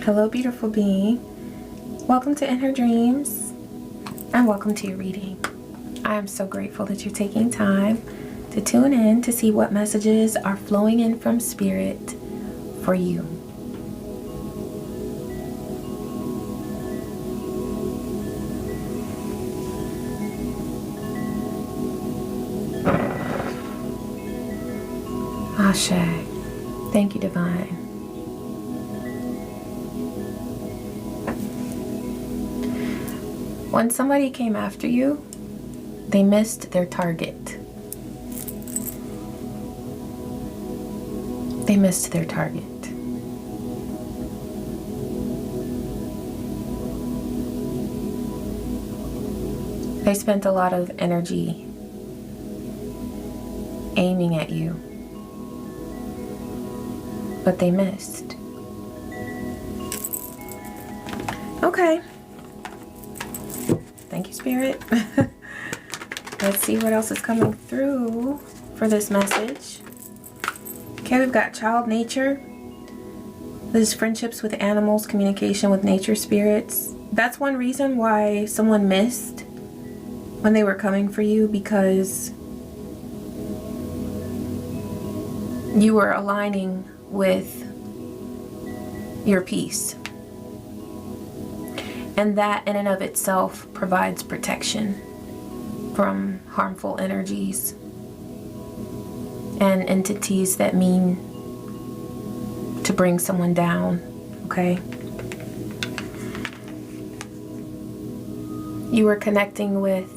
Hello, beautiful being. Welcome to In Her Dreams, and welcome to your reading. I am so grateful that you're taking time to tune in to see what messages are flowing in from Spirit for you. Ashe. Thank you, Divine. When somebody came after you, they missed their target. They missed their target. They spent a lot of energy aiming at you, but they missed. Okay. Thank you, Spirit. Let's see what else is coming through for this message. Okay, we've got child nature. This is friendships with animals, communication with nature spirits. That's one reason why someone missed when they were coming for you, because you were aligning with your peace. And that in and of itself provides protection from harmful energies and entities that mean to bring someone down, okay? You were connecting with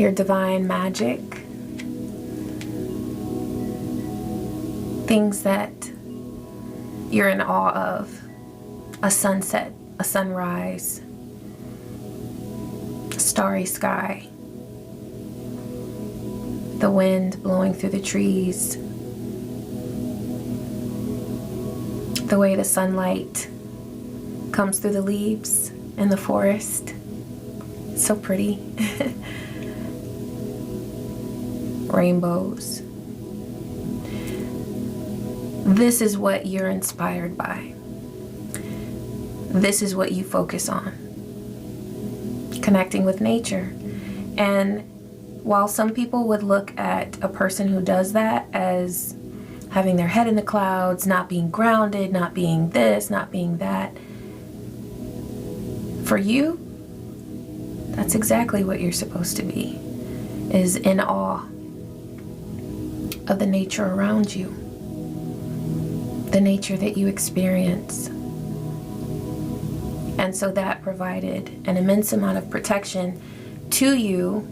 your divine magic, things that you're in awe of. A sunset, a sunrise, a starry sky, the wind blowing through the trees, the way the sunlight comes through the leaves in the forest. So pretty. Rainbows. This is what you're inspired by. This is what you focus on. Connecting with nature. And while some people would look at a person who does that as having their head in the clouds, not being grounded, not being this, not being that, for you, that's exactly what you're supposed to be, is in awe of the nature around you, the nature that you experience. And so that provided an immense amount of protection to you,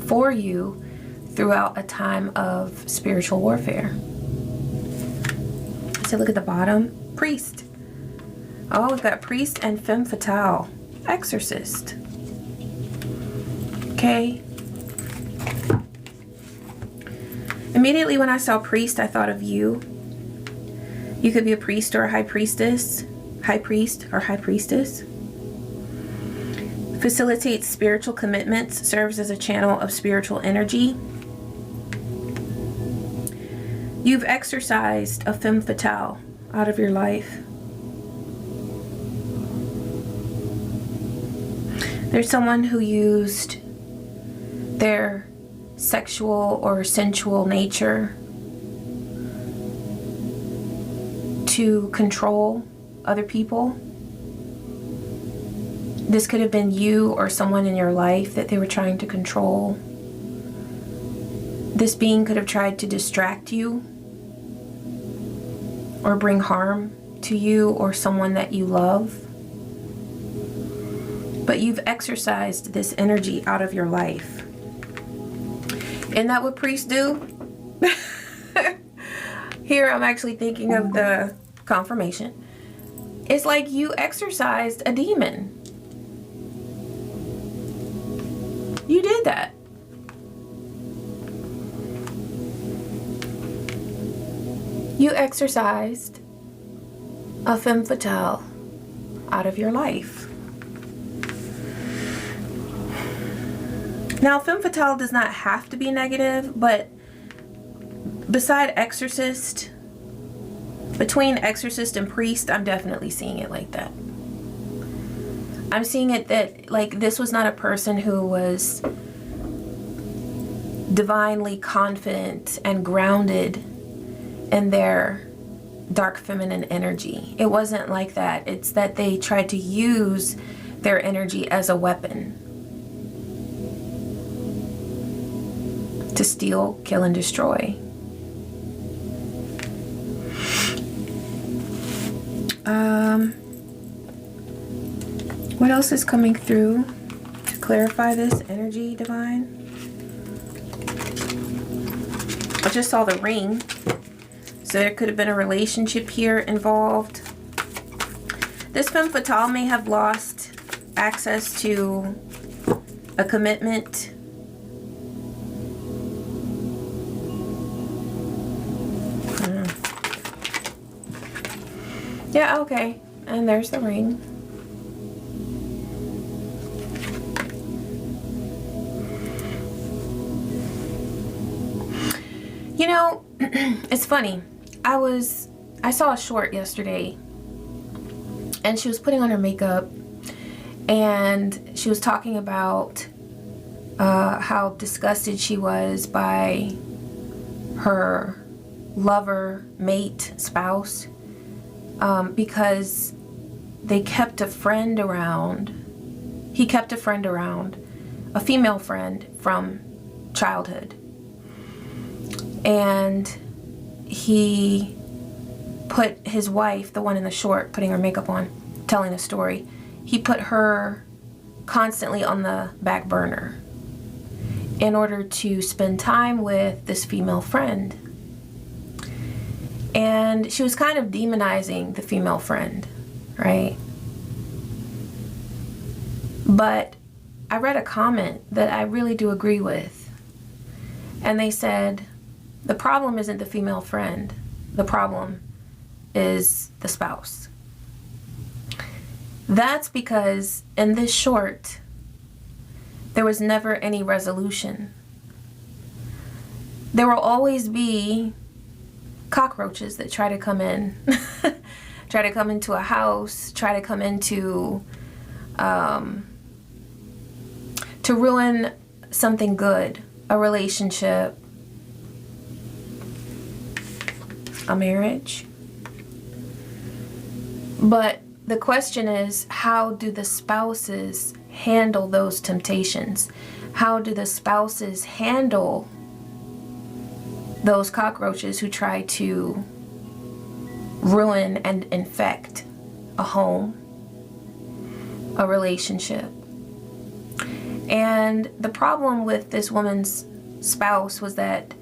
for you, throughout a time of spiritual warfare. So look at the bottom, priest. Oh, we've got priest and femme fatale, exorcist. Okay. Immediately when I saw priest, I thought of you. You could be a priest or a high priestess. High priest or high priestess. Facilitates spiritual commitments, serves as a channel of spiritual energy. You've exorcised a femme fatale out of your life. There's someone who used their sexual or sensual nature to control other people. This could have been you or someone in your life that they were trying to control. This being could have tried to distract you or bring harm to you or someone that you love. But you've exorcised this energy out of your life. Isn't that what priests do? Here I'm actually thinking of the confirmation. It's like you exorcised a demon. You did that. You exorcised a femme fatale out of your life. Now, femme fatale does not have to be negative, but beside exorcist, Between exorcist and priest, I'm definitely seeing it like that. I'm seeing it that, like, this was not a person who was divinely confident and grounded in their dark feminine energy. It wasn't like that. It's that they tried to use their energy as a weapon to steal, kill, and destroy. What else is coming through to clarify this energy, divine? I just saw the ring. So there could have been a relationship here involved. This femme fatale may have lost access to a commitment. Yeah, okay. And there's the ring. You know, it's funny. I saw a short yesterday, and she was putting on her makeup, and she was talking about how disgusted she was by her lover, mate, spouse, because they kept a friend around. He kept a friend around, a female friend from childhood. And he put his wife, the one in the short, putting her makeup on, telling the story, he put her constantly on the back burner in order to spend time with this female friend. And she was kind of demonizing the female friend, right? But I read a comment that I really do agree with. And they said, the problem isn't the female friend. The problem is the spouse. That's because in this short, there was never any resolution. There will always be cockroaches that try to come in, try to come into a house, try to come into, to ruin something good, a relationship, a marriage. But the question is, how do the spouses handle those temptations? How do the spouses handle those cockroaches who try to ruin and infect a home, a relationship? And the problem with this woman's spouse was that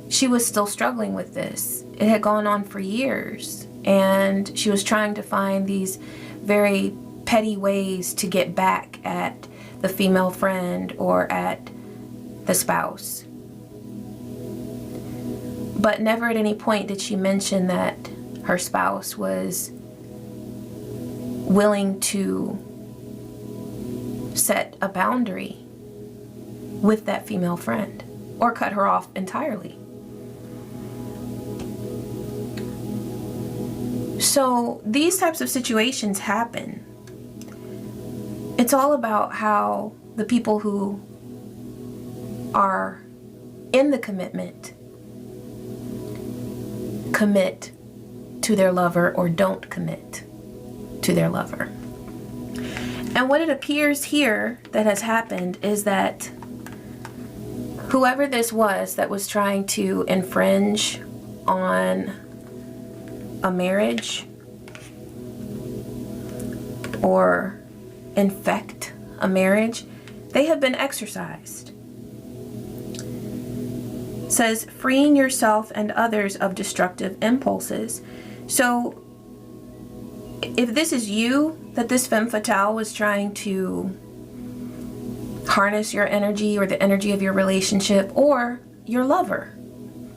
she was still struggling with this. It had gone on for years, and she was trying to find these very petty ways to get back at the female friend or at the spouse. But never at any point did she mention that her spouse was willing to set a boundary with that female friend or cut her off entirely. So these types of situations happen. It's all about how the people who are in the commitment commit to their lover or don't commit to their lover. And what it appears here that has happened is that whoever this was that was trying to infringe on a marriage or infect a marriage, they have been exorcised. It says, freeing yourself and others of destructive impulses. So if this is you, that this femme fatale was trying to harness your energy or the energy of your relationship, or your lover,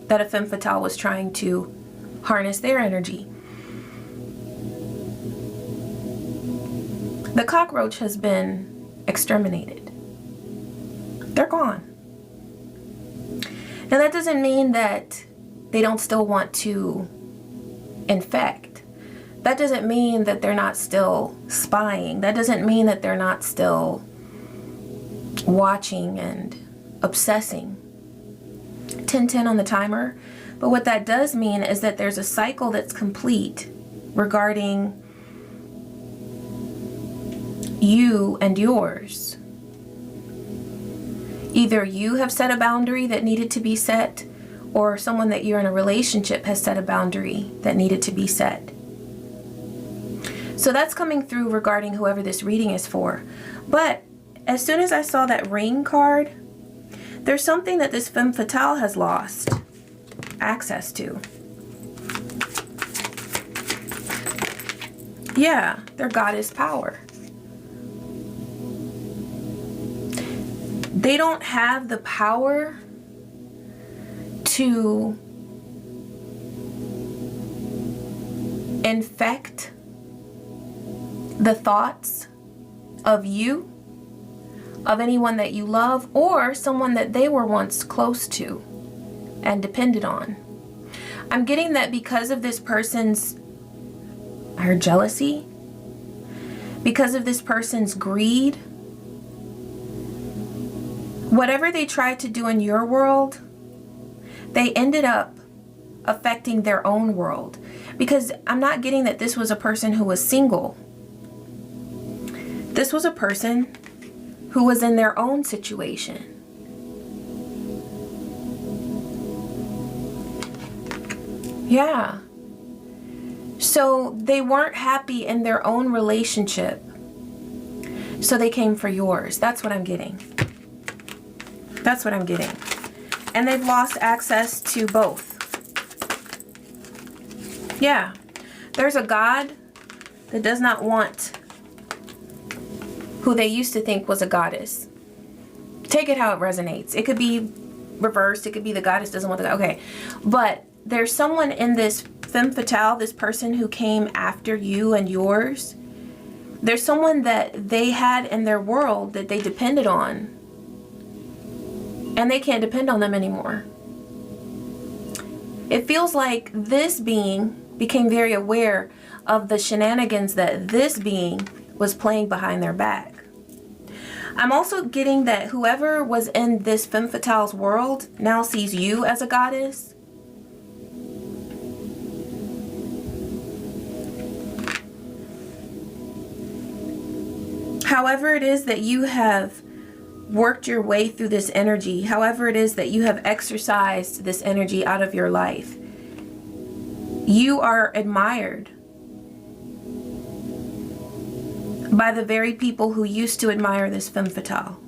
that a femme fatale was trying to harness their energy, the cockroach has been exterminated. They're gone. Now that doesn't mean that they don't still want to infect. That doesn't mean that they're not still spying. That doesn't mean that they're not still watching and obsessing. 10:10 on the timer. But what that does mean is that there's a cycle that's complete regarding you and yours. Either you have set a boundary that needed to be set, or someone that you're in a relationship has set a boundary that needed to be set. So that's coming through regarding whoever this reading is for. But as soon as I saw that ring card, there's something that this femme fatale has lost access to. Yeah, their goddess power. They don't have the power to infect the thoughts of you, of anyone that you love, or someone that they were once close to and depended on. I'm getting that because of this person's, I heard jealousy, because of this person's greed, whatever they tried to do in your world, they ended up affecting their own world. Because I'm not getting that this was a person who was single. This was a person who was in their own situation. Yeah. So they weren't happy in their own relationship. So they came for yours. That's what I'm getting. That's what I'm getting. And they've lost access to both. Yeah. There's a God that does not want who they used to think was a goddess. Take it how it resonates. It could be reversed. It could be the goddess doesn't want the God. Okay. But there's someone in this femme fatale, this person who came after you and yours. There's someone that they had in their world that they depended on. And they can't depend on them anymore. It feels like this being became very aware of the shenanigans that this being was playing behind their back. I'm also getting that whoever was in this femme fatale's world now sees you as a goddess. However it is that you have worked your way through this energy, however it is that you have exercised this energy out of your life, you are admired by the very people who used to admire this femme fatale.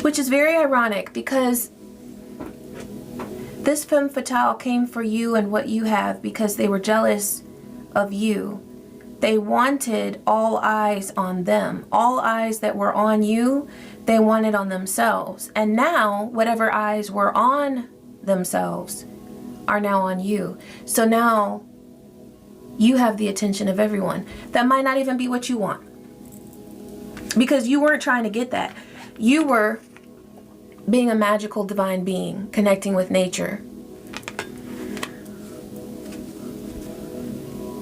Which is very ironic because this femme fatale came for you and what you have because they were jealous of you. They wanted all eyes on them. All eyes that were on you, they wanted on themselves. And now, whatever eyes were on themselves are now on you. So now, you have the attention of everyone. That might not even be what you want. Because you weren't trying to get that. You were being a magical divine being, connecting with nature.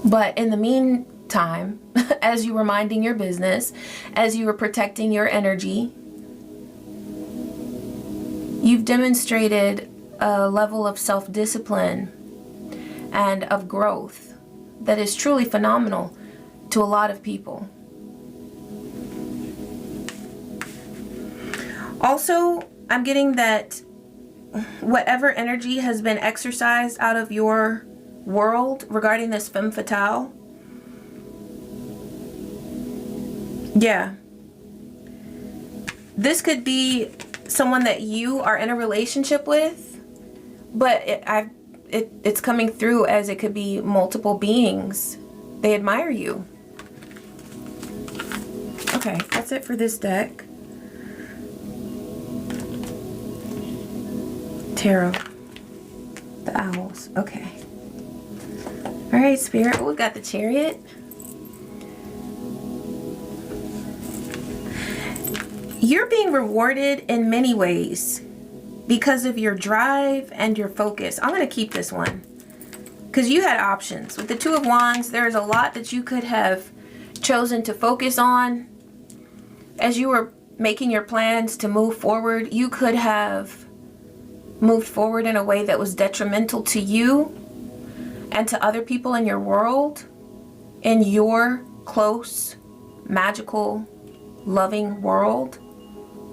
But in the meantime, as you were minding your business, as you were protecting your energy, you've demonstrated a level of self-discipline and of growth that is truly phenomenal to a lot of people. Also, I'm getting that whatever energy has been exercised out of your world regarding this femme fatale, yeah, this could be someone that you are in a relationship with, but it's coming through as it could be multiple beings. They admire you. Okay, that's it for this deck. Tarot. The owls. Okay. All right, Spirit. Oh, we got the Chariot. You're being rewarded in many ways because of your drive and your focus. I'm going to keep this one because you had options. With the Two of Wands, there's a lot that you could have chosen to focus on as you were making your plans to move forward. You could have moved forward in a way that was detrimental to you and to other people in your world, in your close, magical, loving world.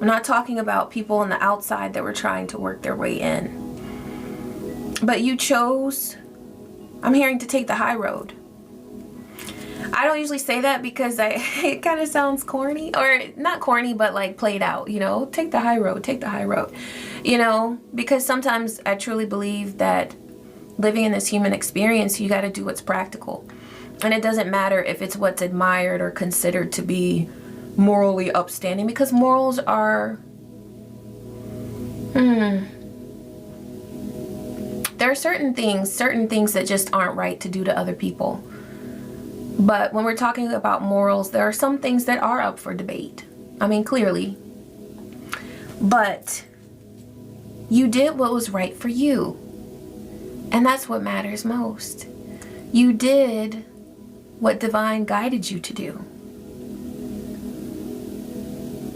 I'm not talking about people on the outside that were trying to work their way in. But you chose, I'm hearing, to take the high road. I don't usually say that because it kind of sounds corny, or not corny, but like played out, you know, take the high road, take the high road, you know, because sometimes I truly believe that living in this human experience, you got to do what's practical. And it doesn't matter if it's what's admired or considered to be morally upstanding, because morals are, there are certain things that just aren't right to do to other people. But when we're talking about morals, there are some things that are up for debate. I mean, clearly. But you did what was right for you. And that's what matters most. You did what divine guided you to do.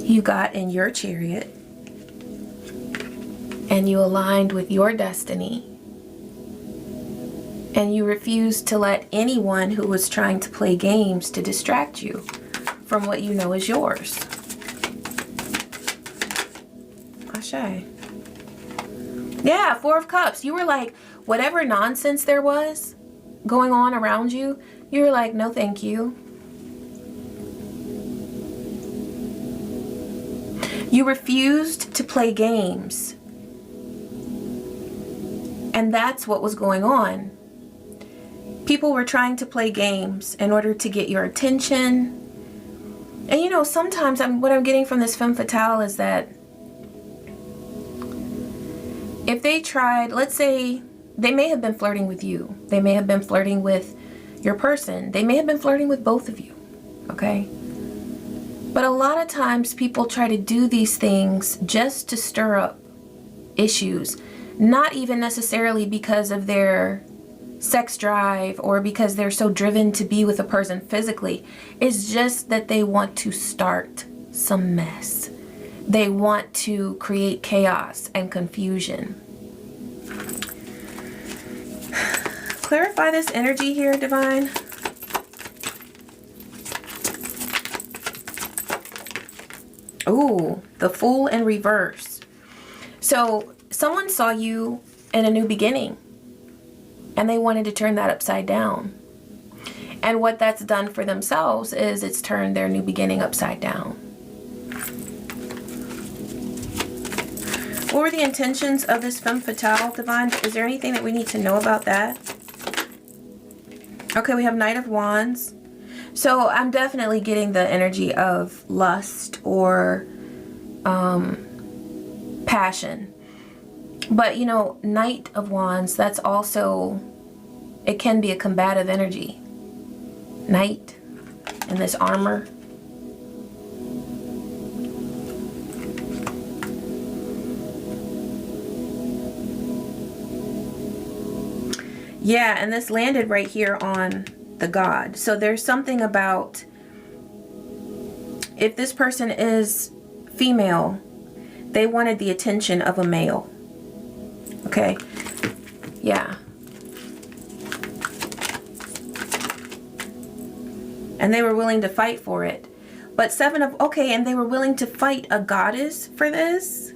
You got in your chariot and you aligned with your destiny. And you refused to let anyone who was trying to play games to distract you from what you know is yours. Ashe. Yeah, Four of Cups. You were like, whatever nonsense there was going on around you, you were like, no thank you. You refused to play games. And that's what was going on. People were trying to play games in order to get your attention. And you know, sometimes what I'm getting from this femme fatale is that if they tried, let's say they may have been flirting with you. They may have been flirting with your person. They may have been flirting with both of you. Okay? But a lot of times people try to do these things just to stir up issues. Not even necessarily because of their sex drive or because they're so driven to be with a person physically. It's just that they want to start some mess. They want to create chaos and confusion. Clarify this energy here, Divine. Ooh, the Fool in reverse. So someone saw you in a new beginning and they wanted to turn that upside down. And what that's done for themselves is it's turned their new beginning upside down. What were the intentions of this femme fatale, Divine? Is there anything that we need to know about that? Okay, we have Knight of Wands. So I'm definitely getting the energy of lust or passion. But, you know, Knight of Wands, that's also, it can be a combative energy. Knight in this armor. Yeah, and this landed right here on the God. So there's something about, if this person is female, they wanted the attention of a male. Okay, yeah. And they were willing to fight for it. But okay, and they were willing to fight a goddess for this?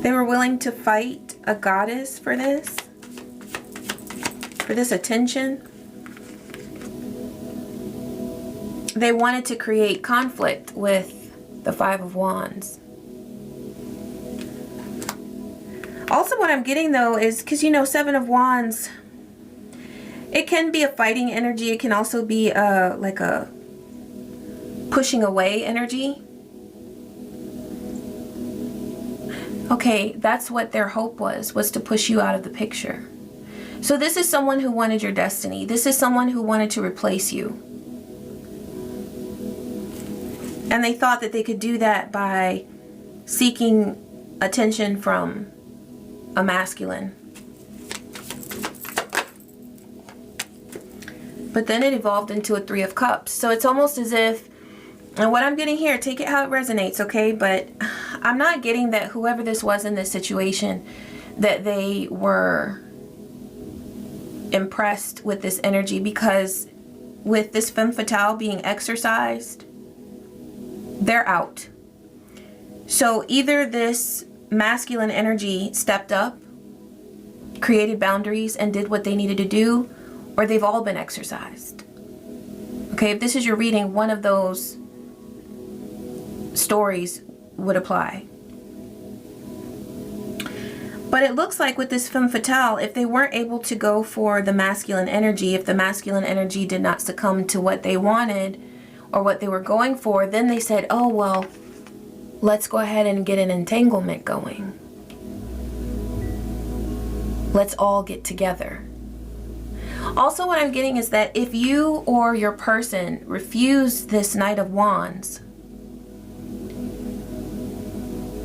They were willing to fight a goddess for this? For this attention? They wanted to create conflict with the Five of Wands. Also, what I'm getting though is, because you know, Seven of Wands, it can be a fighting energy. It can also be like a pushing away energy. Okay, that's what their hope was to push you out of the picture. So this is someone who wanted your destiny. This is someone who wanted to replace you. And they thought that they could do that by seeking attention from a masculine. But then it evolved into a Three of Cups. So it's almost as if, and what I'm getting here, take it how it resonates, okay? But I'm not getting that whoever this was in this situation, that they were impressed with this energy, because with this femme fatale being exercised, they're out. So either this masculine energy stepped up, created boundaries, and did what they needed to do, or they've all been exercised. Okay, if this is your reading, one of those stories would apply. But it looks like with this femme fatale, if they weren't able to go for the masculine energy, if the masculine energy did not succumb to what they wanted or what they were going for, then they said, oh, well, let's go ahead and get an entanglement going. Let's all get together. Also, what I'm getting is that if you or your person refuse this Knight of Wands,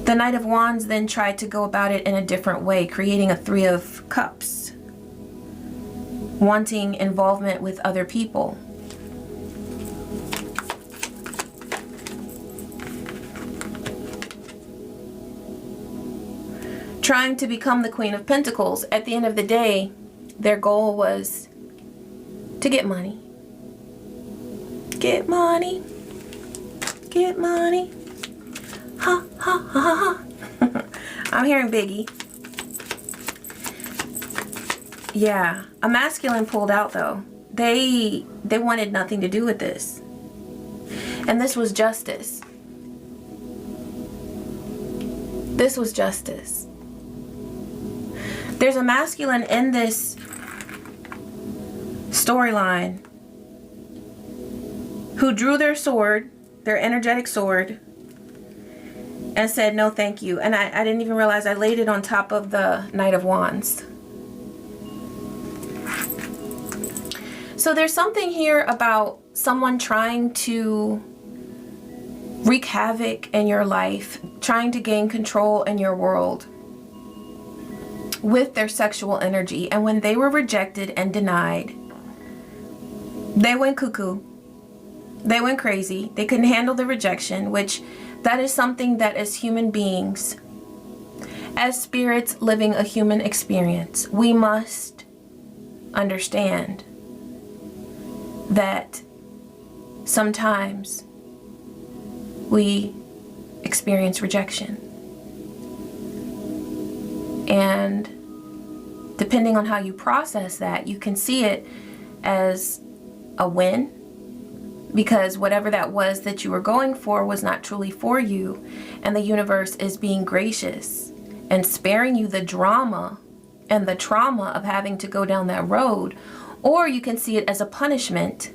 the Knight of Wands then tried to go about it in a different way, creating a Three of Cups, wanting involvement with other people. Trying to become the Queen of Pentacles. At the end of the day, their goal was to get money. Get money. Get money. Ha ha ha ha. I'm hearing Biggie. Yeah, a masculine pulled out though. They wanted nothing to do with this. And this was justice. This was justice. There's a masculine in this storyline who drew their sword, their energetic sword, and said, no, thank you. And I didn't even realize I laid it on top of the Knight of Wands. So there's something here about someone trying to wreak havoc in your life, trying to gain control in your world with their sexual energy. And when they were rejected and denied, they went cuckoo. They went crazy. They couldn't handle the rejection, which that is something that as human beings, as spirits living a human experience, we must understand that sometimes we experience rejection. And depending on how you process that, you can see it as a win, because whatever that was that you were going for was not truly for you, and the universe is being gracious and sparing you the drama and the trauma of having to go down that road. Or you can see it as a punishment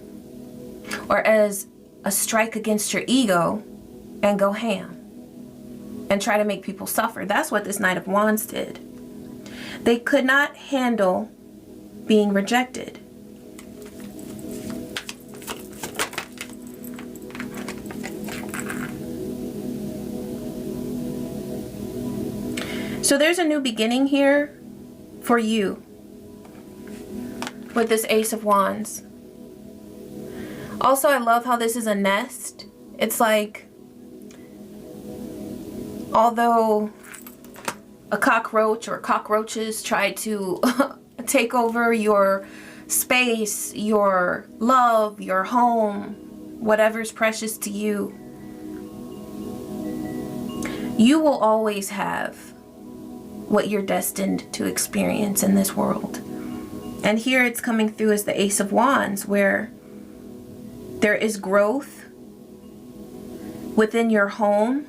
or as a strike against your ego and go ham and try to make people suffer. That's what this Knight of Wands did. They could not handle being rejected. So there's a new beginning here for you with this Ace of Wands. Also, I love how this is a nest. It's like, although a cockroach or cockroaches try to take over your space, your love, your home, whatever's precious to you, you will always have what you're destined to experience in this world. And here it's coming through as the Ace of Wands, where there is growth within your home.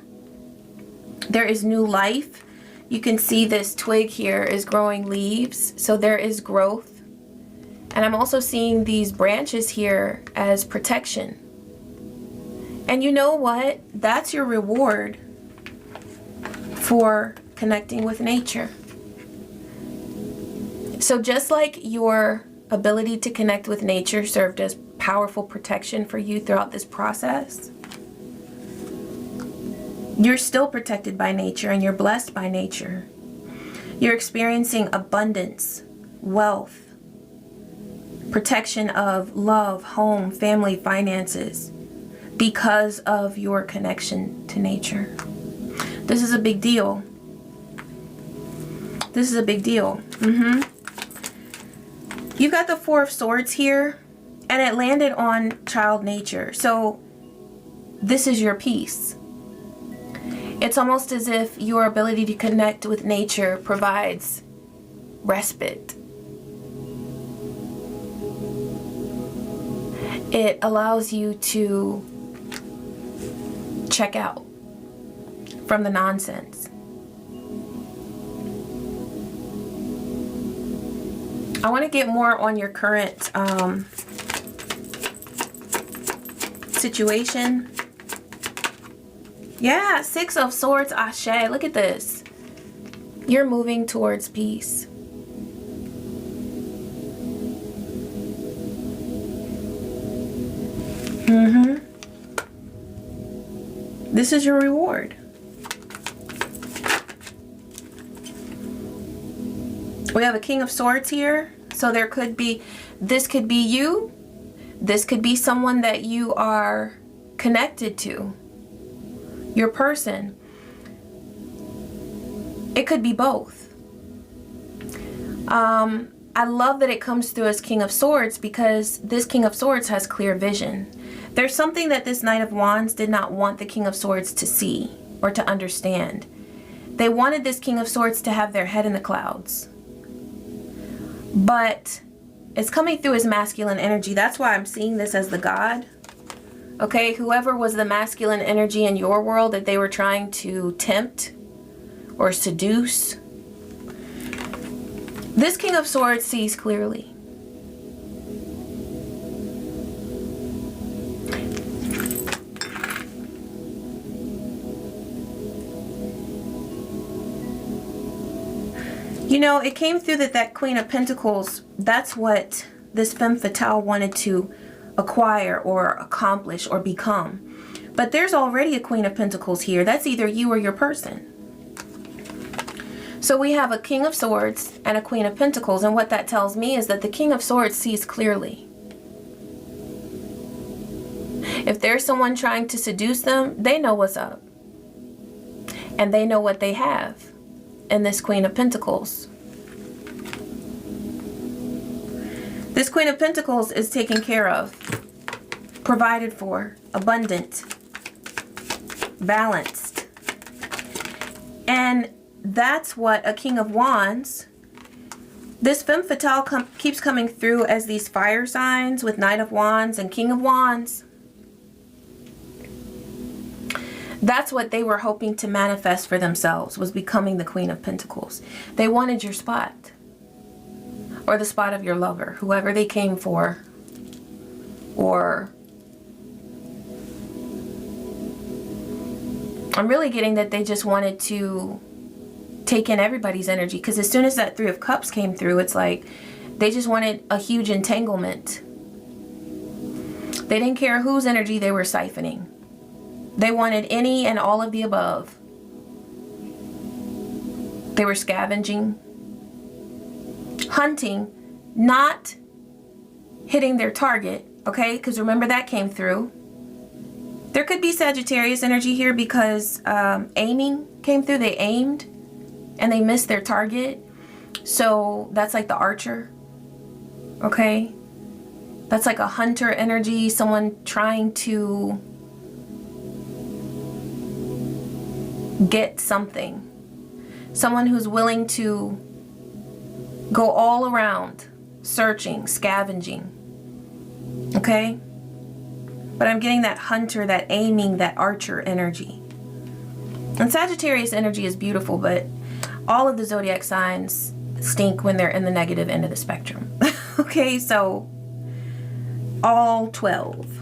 There is new life. You can see this twig here is growing leaves, so there is growth. And I'm also seeing these branches here as protection. And you know what? That's your reward for connecting with nature. So just like your ability to connect with nature served as powerful protection for you throughout this process, You're still protected by nature and you're blessed by nature. You're experiencing abundance, wealth, protection of love, home, family, finances because of your connection to nature. This is a big deal. This is a big deal. You've got the Four of Swords here, and it landed on child nature. So this is your peace. It's almost as if your ability to connect with nature provides respite. It allows you to check out from the nonsense. I want to get more on your current situation. Yeah, Six of Swords, Ashe. Look at this. You're moving towards peace. This is your reward. We have a King of Swords here. So there could be, this could be you. This could be someone that you are connected to. Your person. It could be both. I love that it comes through as King of Swords because this King of Swords has clear vision. There's something that this Knight of Wands did not want the King of Swords to see or to understand. They wanted this King of Swords to have their head in the clouds. But it's coming through as masculine energy. That's why I'm seeing this as the God. Okay, whoever was the masculine energy in your world that they were trying to tempt or seduce. This King of Swords sees clearly. You know, it came through that Queen of Pentacles, that's what this femme fatale wanted to acquire or accomplish or become. But there's already a Queen of Pentacles here. That's either you or your person. So we have a King of Swords and a Queen of Pentacles. And what that tells me is that the King of Swords sees clearly. If there's someone trying to seduce them, they know what's up. And they know what they have in this Queen of Pentacles. This Queen of Pentacles is taken care of, provided for, abundant, balanced. And that's what a King of Wands, this femme fatale keeps coming through as these fire signs with Knight of Wands and King of Wands. That's what they were hoping to manifest for themselves, was becoming the Queen of Pentacles. They wanted your spot. Or the spot of your lover, whoever they came for. Or I'm really getting that they just wanted to take in everybody's energy. Because as soon as that Three of Cups came through, it's like they just wanted a huge entanglement. They didn't care whose energy they were siphoning. They wanted any and all of the above. They were scavenging, hunting, not hitting their target, okay? Because remember that came through. There could be Sagittarius energy here because aiming came through. They aimed and they missed their target. So that's like the archer, okay? That's like a hunter energy, someone trying to get something. Someone who's willing to go all around, searching, scavenging. Okay? But I'm getting that hunter, that aiming, that archer energy. And Sagittarius energy is beautiful, but all of the zodiac signs stink when they're in the negative end of the spectrum. Okay, so all 12.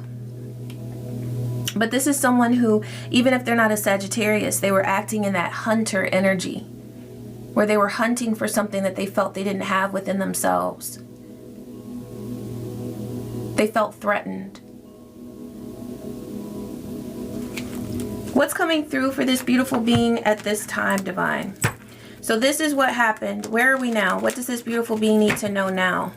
But this is someone who, even if they're not a Sagittarius, they were acting in that hunter energy, where they were hunting for something that they felt they didn't have within themselves. They felt threatened. What's coming through for this beautiful being at this time, Divine? So this is what happened. Where are we now? What does this beautiful being need to know now?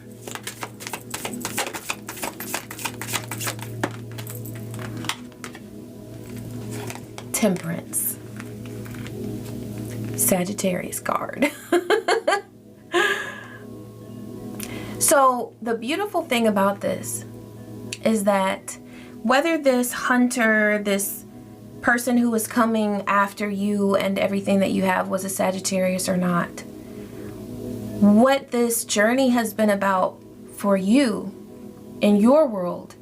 Temperance. Sagittarius card. So the beautiful thing about this is that whether this hunter, this person who was coming after you and everything that you have was a Sagittarius or not, what this journey has been about for you in your world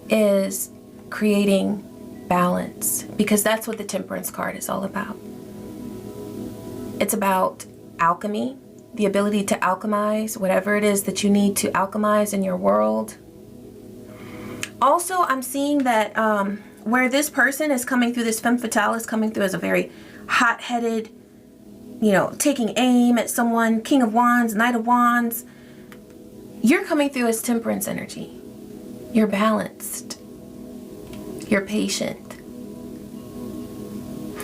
is creating balance, because that's what the Temperance card is all about. It's about alchemy, the ability to alchemize whatever it is that you need to alchemize in your world. Also, I'm seeing that where this person is coming through, this femme fatale is coming through as a very hot-headed, you know, taking aim at someone, King of Wands, Knight of Wands. You're coming through as Temperance energy. You're balanced. You're patient.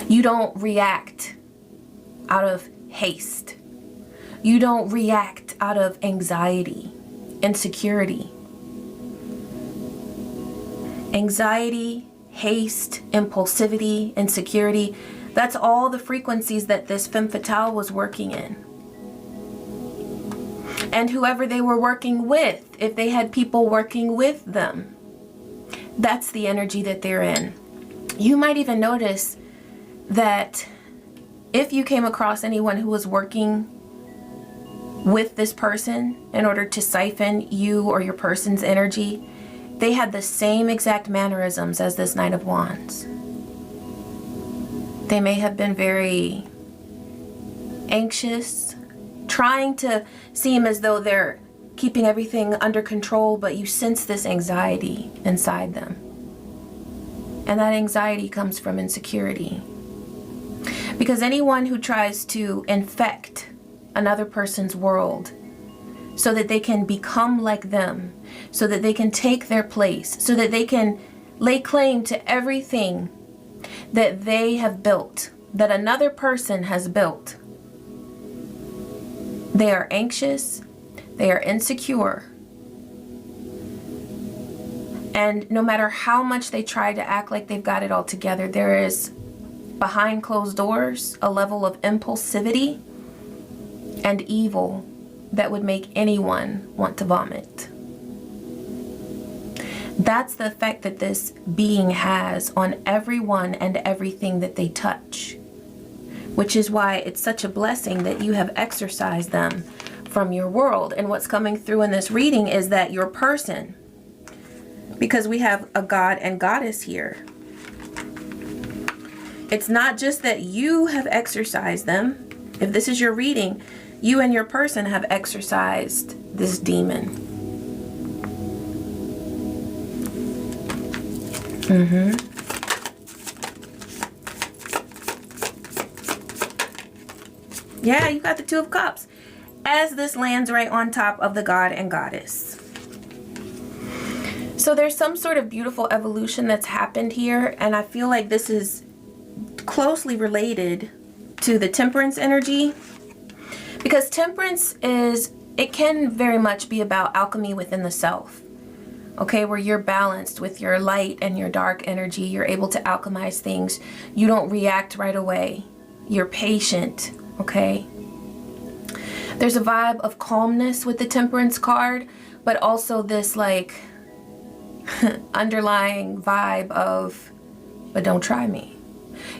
You don't react out of haste. You don't react out of anxiety, insecurity. Anxiety, haste, impulsivity, insecurity, that's all the frequencies that this femme fatale was working in. And whoever they were working with, if they had people working with them, that's the energy that they're in. You might even notice that if you came across anyone who was working with this person in order to siphon you or your person's energy, they had the same exact mannerisms as this Knight of Wands. They may have been very anxious, trying to seem as though they're keeping everything under control, but you sense this anxiety inside them. And that anxiety comes from insecurity. Because anyone who tries to infect another person's world so that they can become like them, so that they can take their place, so that they can lay claim to everything that they have built, that another person has built, they are anxious, they are insecure. And no matter how much they try to act like they've got it all together, there is, behind closed doors, a level of impulsivity and evil that would make anyone want to vomit. That's the effect that this being has on everyone and everything that they touch, which is why it's such a blessing that you have exorcised them from your world. And what's coming through in this reading is that your person, because we have a god and goddess here, it's not just that you have exorcised them. If this is your reading, you and your person have exorcised this demon. Yeah, you got the Two of Cups as this lands right on top of the god and goddess. So there's some sort of beautiful evolution that's happened here, and I feel like this is closely related to the Temperance energy, because Temperance it can very much be about alchemy within the self. Okay, where you're balanced with your light and your dark energy. You're able to alchemize things. You don't react right away. You're patient, okay? There's a vibe of calmness with the Temperance card, but also this like underlying vibe of, but don't try me.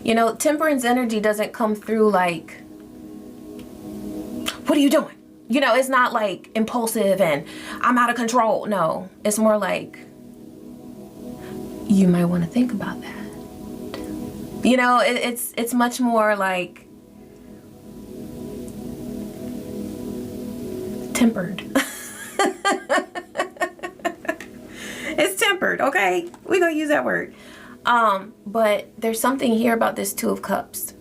You know, Temperance energy doesn't come through like, what are you doing? You know, it's not like impulsive and I'm out of control. No, it's more like, you might want to think about that. You know, it's much more like tempered. It's tempered, okay? We're gonna use that word. But there's something here about this Two of Cups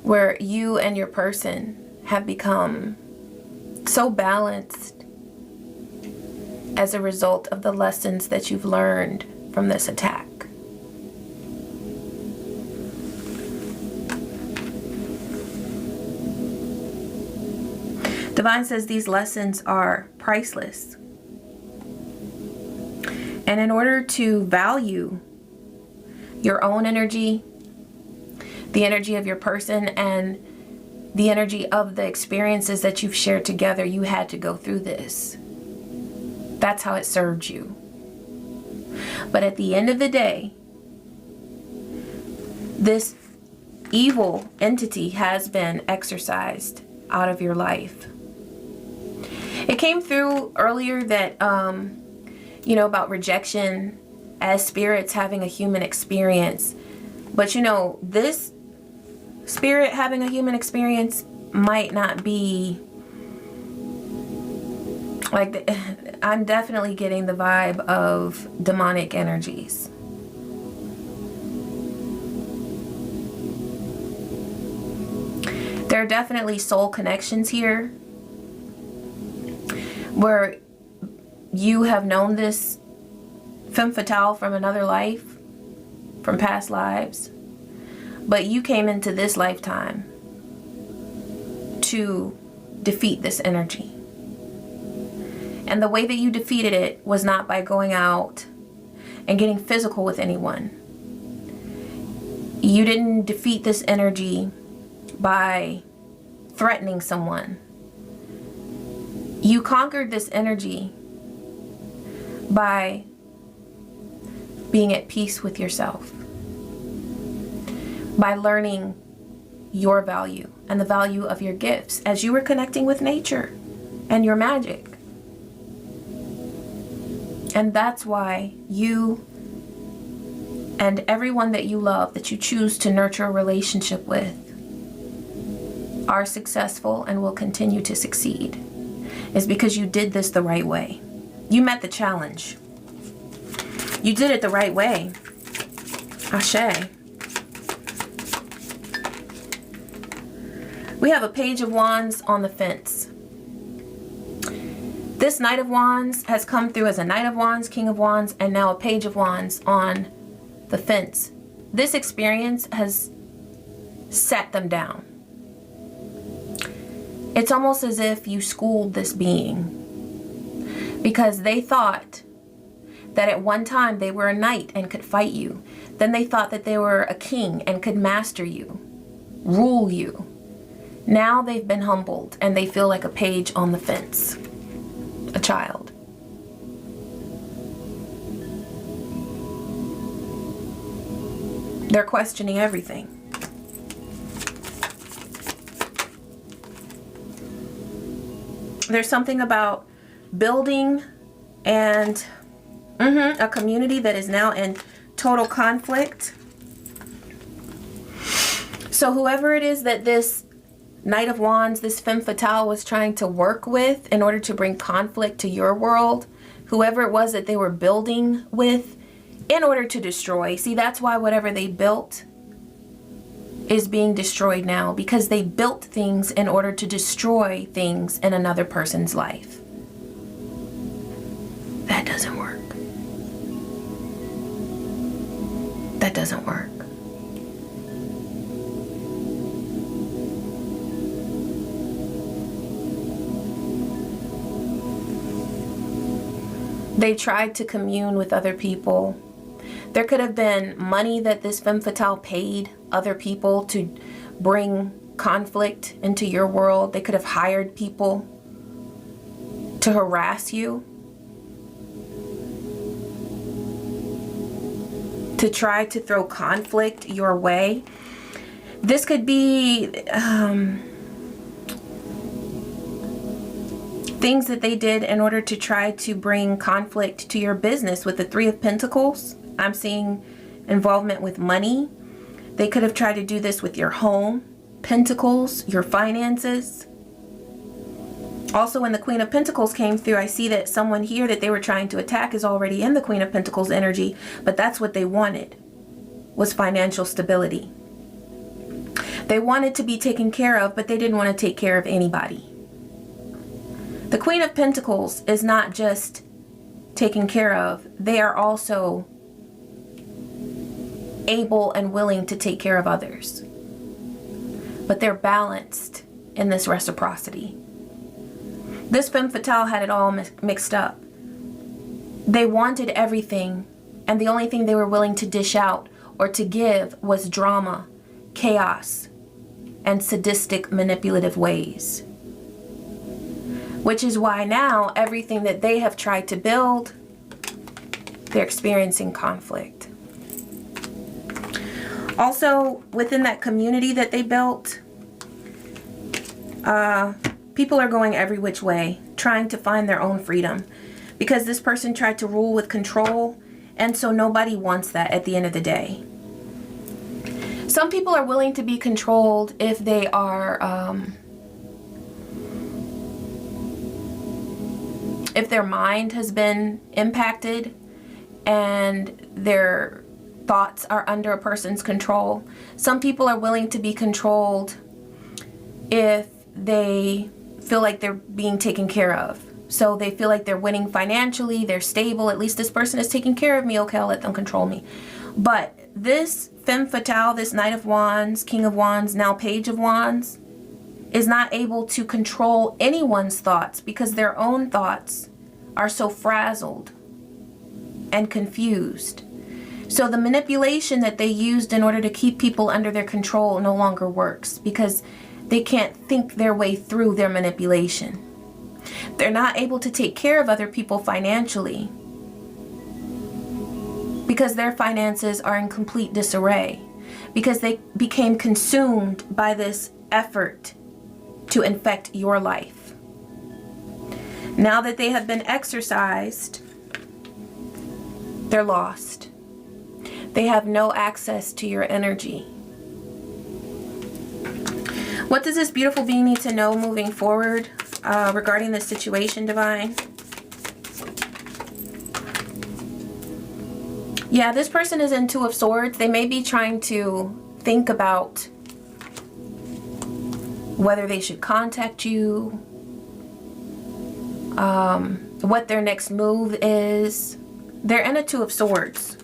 where you and your person have become so balanced as a result of the lessons that you've learned from this attack. Divine says these lessons are priceless. And in order to value your own energy, the energy of your person, and the energy of the experiences that you've shared together, you had to go through this. That's how it served you. But at the end of the day, this evil entity has been exorcised out of your life. It came through earlier that, you know, about rejection as spirits having a human experience. But, you know, this spirit having a human experience might not be like, I'm definitely getting the vibe of demonic energies. There are definitely soul connections here where you have known this femme fatale from another life, from past lives, but you came into this lifetime to defeat this energy. And the way that you defeated it was not by going out and getting physical with anyone. You didn't defeat this energy by threatening someone. You conquered this energy by being at peace with yourself, by learning your value and the value of your gifts as you were connecting with nature and your magic. And that's why you and everyone that you love, that you choose to nurture a relationship with, are successful and will continue to succeed. Is because you did this the right way. You met the challenge. You did it the right way. Ashe. We have a Page of Wands on the fence. This Knight of Wands has come through as a Knight of Wands, King of Wands, and now a Page of Wands on the fence. This experience has set them down. It's almost as if you schooled this being, because they thought that at one time they were a knight and could fight you. Then they thought that they were a king and could master you, rule you. Now they've been humbled and they feel like a page on the fence, a child. They're questioning everything. There's something about building and a community that is now in total conflict. So whoever it is that this Knight of Wands, this femme fatale, was trying to work with in order to bring conflict to your world, whoever it was that they were building with in order to destroy. See, that's why whatever they built is being destroyed now, because they built things in order to destroy things in another person's life. That doesn't work. That doesn't work. They tried to commune with other people. There could have been money that this femme fatale paid other people to bring conflict into your world. They could have hired people to harass you, to try to throw conflict your way. This could be things that they did in order to try to bring conflict to your business. With the Three of Pentacles, I'm seeing involvement with money. They could have tried to do this with your home, Pentacles, your finances. Also, when the Queen of Pentacles came through, I see that someone here that they were trying to attack is already in the Queen of Pentacles energy, but that's what they wanted, was financial stability. They wanted to be taken care of, but they didn't want to take care of anybody. The Queen of Pentacles is not just taken care of, they are also able and willing to take care of others. But they're balanced in this reciprocity. This femme fatale had it all mixed up. They wanted everything, and the only thing they were willing to dish out or to give was drama, chaos, and sadistic manipulative ways. Which is why now everything that they have tried to build, they're experiencing conflict. Also, within that community that they built, people are going every which way, trying to find their own freedom. Because this person tried to rule with control, and so nobody wants that at the end of the day. Some people are willing to be controlled if they are, if their mind has been impacted and their thoughts are under a person's control. Some people are willing to be controlled if they feel like they're being taken care of. So they feel like they're winning financially, they're stable, at least this person is taking care of me, okay, I'll let them control me. But this femme fatale, this Knight of Wands, King of Wands, now Page of Wands, is not able to control anyone's thoughts because their own thoughts are so frazzled and confused. So the manipulation that they used in order to keep people under their control no longer works because they can't think their way through their manipulation. They're not able to take care of other people financially because their finances are in complete disarray, because they became consumed by this effort to infect your life. Now that they have been exorcised, they're lost. They have no access to your energy. What does this beautiful being need to know moving forward regarding this situation, Divine? Yeah, this person is in Two of Swords. They may be trying to think about whether they should contact you, what their next move is. They're in a Two of Swords.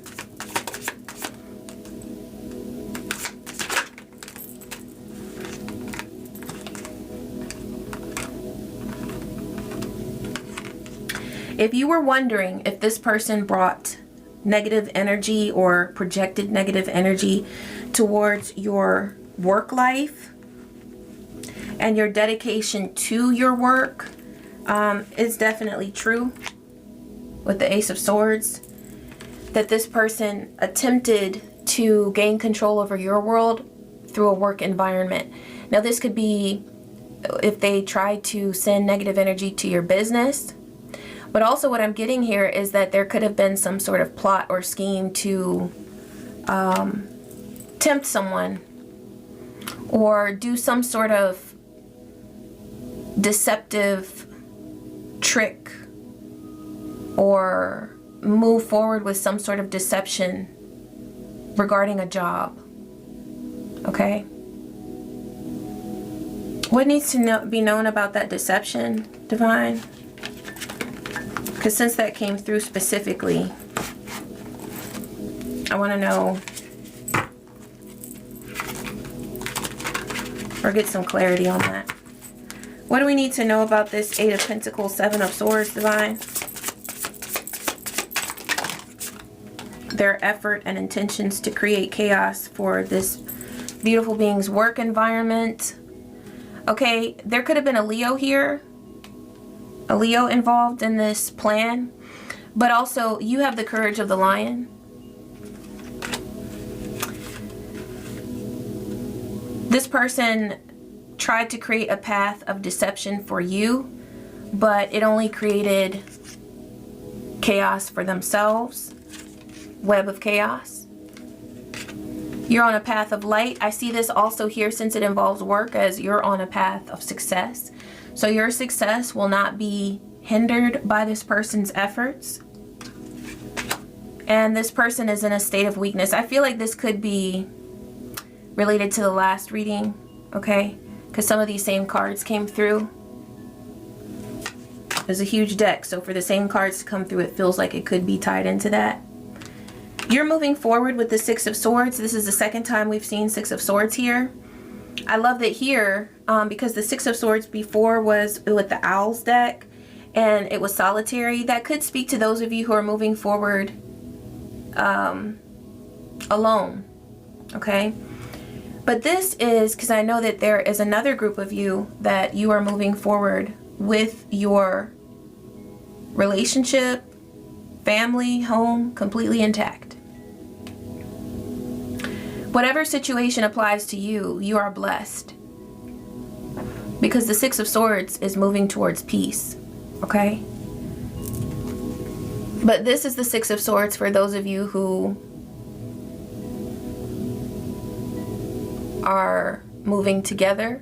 If you were wondering if this person brought negative energy or projected negative energy towards your work life and your dedication to your work, is definitely true with the Ace of Swords, that this person attempted to gain control over your world through a work environment. Now this could be if they tried to send negative energy to your business. But also what I'm getting here is that there could have been some sort of plot or scheme to tempt someone or do some sort of deceptive trick or move forward with some sort of deception regarding a job. Okay? What needs to be known about that deception, Divine? Because since that came through specifically, I want to know or get some clarity on that. What do we need to know about this Eight of Pentacles, Seven of Swords, Divine? Their effort and intentions to create chaos for this beautiful being's work environment. Okay, there could have been a Leo here. A Leo involved in this plan, but also you have the courage of the lion. This person tried to create a path of deception for you, but it only created chaos for themselves. Web of chaos. You're on a path of light. I see this also here since it involves work as you're on a path of success. So your success will not be hindered by this person's efforts. And this person is in a state of weakness. I feel like this could be related to the last reading, okay? Because some of these same cards came through. There's a huge deck, so for the same cards to come through, it feels like it could be tied into that. You're moving forward with the Six of Swords. This is the second time we've seen Six of Swords here. I love that here, because the Six of Swords before was with the Owls deck, and it was solitary. That could speak to those of you who are moving forward alone, okay? But this is because I know that there is another group of you that you are moving forward with your relationship, family, home, completely intact. Whatever situation applies to you, you are blessed. Because the Six of Swords is moving towards peace, okay? But this is the Six of Swords for those of you who are moving together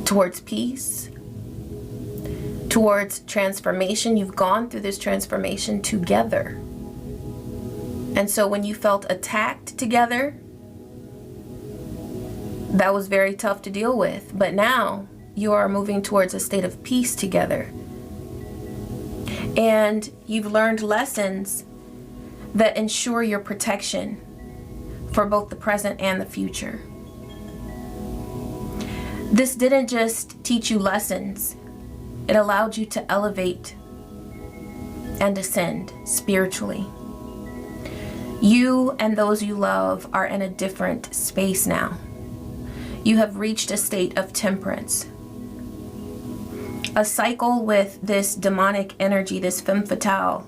towards peace, towards transformation. You've gone through this transformation together. And so when you felt attacked together, that was very tough to deal with. But now you are moving towards a state of peace together. And you've learned lessons that ensure your protection for both the present and the future. This didn't just teach you lessons, it allowed you to elevate and ascend spiritually. You and those you love are in a different space now. You have reached a state of temperance. A cycle with this demonic energy, this femme fatale,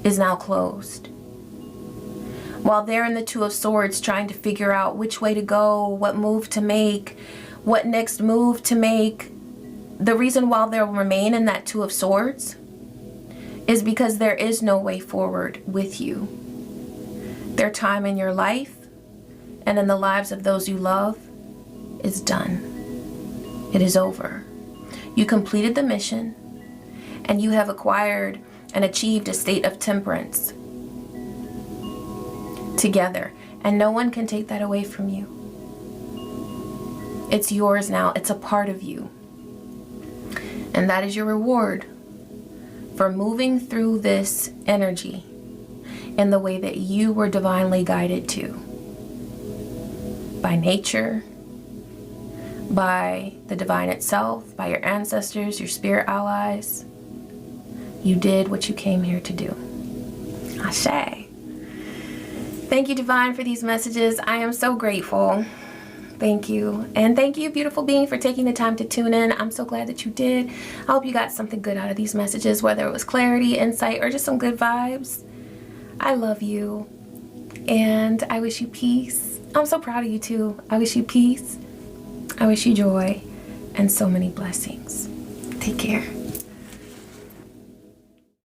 is now closed. While they're in the Two of Swords trying to figure out which way to go, what move to make, what next move to make, the reason why they'll remain in that Two of Swords is because there is no way forward with you. Their time in your life and in the lives of those you love is done. It is over. You completed the mission and you have acquired and achieved a state of temperance together, and no one can take that away from you. It's yours now. It's a part of you, and that is your reward for moving through this energy in the way that you were divinely guided to, by nature, by the divine itself, by your ancestors, your spirit allies. You did what you came here to do. Ashe. Thank you, Divine, for these messages. I am so grateful. Thank you. And thank you, beautiful being, for taking the time to tune in. I'm so glad that you did. I hope you got something good out of these messages, whether it was clarity, insight, or just some good vibes. I love you. And I wish you peace. I'm so proud of you, too. I wish you peace. I wish you joy and so many blessings. Take care.